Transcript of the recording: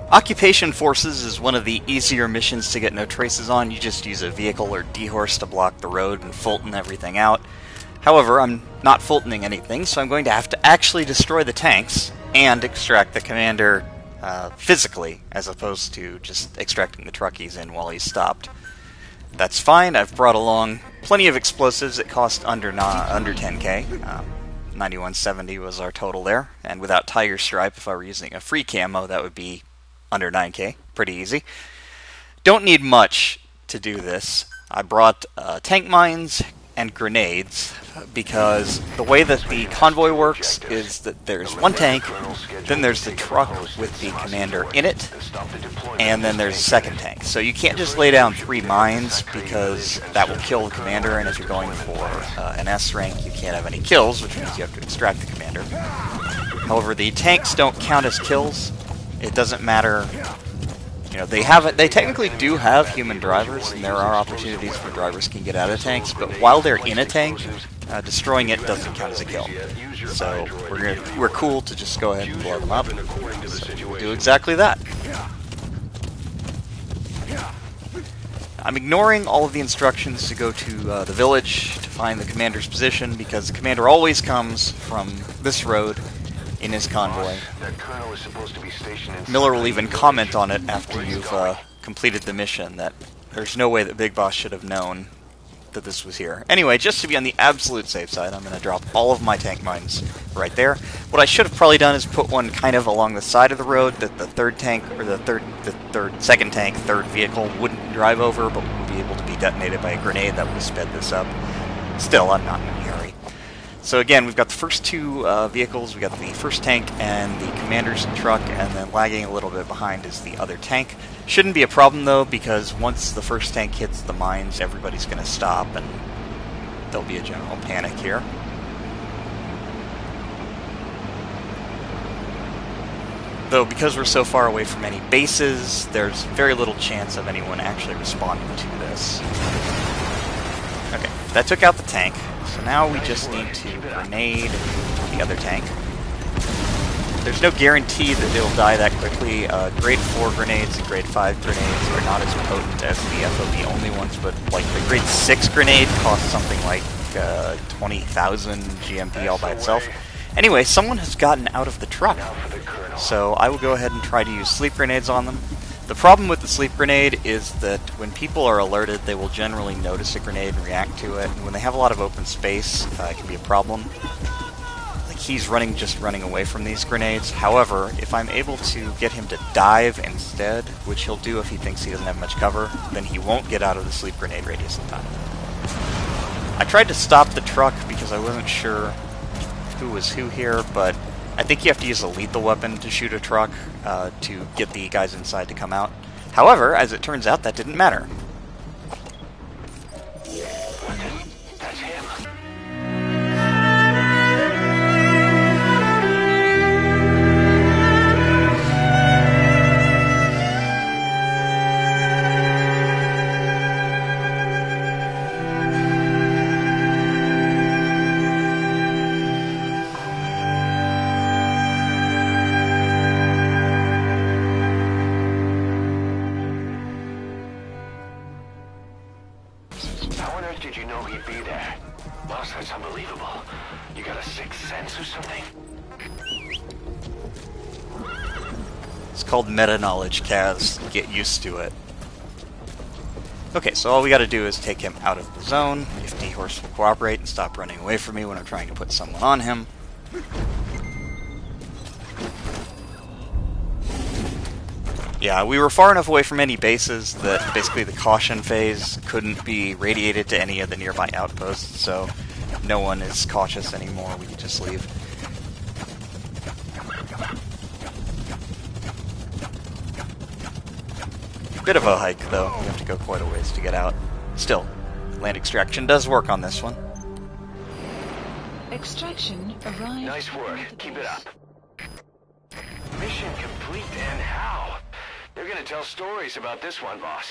Occupation Forces is one of the easier missions to get no traces on. You just use a vehicle or D-horse to block the road and Fulton everything out. However, I'm not Fultoning anything, so I'm going to have to actually destroy the tanks and extract the commander physically, as opposed to just extracting the truckies in while he's stopped. That's fine. I've brought along plenty of explosives that cost under 10k. 9170 was our total there, and without Tiger Stripe, if I were using a free camo, that would be under 9k. Pretty easy. Don't need much to do this. I brought tank mines and grenades, because the way that the convoy works is that there's one tank, then there's the truck with the commander in it, and then there's a second tank. So you can't just lay down 3 mines, because that will kill the commander, and if you're going for an S rank, you can't have any kills, which means you have to extract the commander. However, the tanks don't count as kills. It doesn't matter. You know, they technically do have human drivers, and there are opportunities where drivers can get out of tanks, but while they're in a tank, destroying it doesn't count as a kill. So we're cool to just go ahead and blow them up. So we'll do exactly that. I'm ignoring all of the instructions to go to the village to find the commander's position, because the commander always comes from this road in his convoy. Miller will even comment on it after you've completed the mission, that there's no way that Big Boss should have known that this was here. Anyway, just to be on the absolute safe side, I'm going to drop all of my tank mines right there. What I should have probably done is put one kind of along the side of the road that the third tank, or the second tank, third vehicle wouldn't drive over, but would be able to be detonated by a grenade that would have sped this up. Still, I'm not in any hurry. So again, we've got the first 2 vehicles. We got the first tank and the commander's truck, and then lagging a little bit behind is the other tank. Shouldn't be a problem though, because once the first tank hits the mines, everybody's going to stop, and there'll be a general panic here. Though, because we're so far away from any bases, there's very little chance of anyone actually responding to this. Okay, that took out the tank. So now we just need to grenade the other tank. There's no guarantee that they'll die that quickly. Grade 4 grenades and grade 5 grenades are not as potent as the FOB only ones, but like the grade 6 grenade costs something like 20,000 GMP all by itself. Anyway, someone has gotten out of the truck, so I will go ahead and try to use sleep grenades on them. The problem with the sleep grenade is that when people are alerted, they will generally notice a grenade and react to it, and when they have a lot of open space, it can be a problem. Like, he's just running away from these grenades. However, if I'm able to get him to dive instead, which he'll do if he thinks he doesn't have much cover, then he won't get out of the sleep grenade radius in time. I tried to stop the truck because I wasn't sure who was who here, but I think you have to use a lethal weapon to shoot a truck to get the guys inside to come out. However, as it turns out, that didn't matter. That's him. Did you know he'd be there? Boss, that's unbelievable. You got a sixth sense or something? It's called meta-knowledge, Kaz. Get used to it. Okay, so all we gotta do is take him out of the zone, if D-Horse will cooperate and stop running away from me when I'm trying to put someone on him. Yeah, we were far enough away from any bases that basically the caution phase couldn't be radiated to any of the nearby outposts, so no one is cautious anymore. We can just leave. Bit of a hike, though. We have to go quite a ways to get out. Still, land extraction does work on this one. Extraction arrived. Nice work. Keep it up. Mission complete, and how? They're gonna tell stories about this one, boss.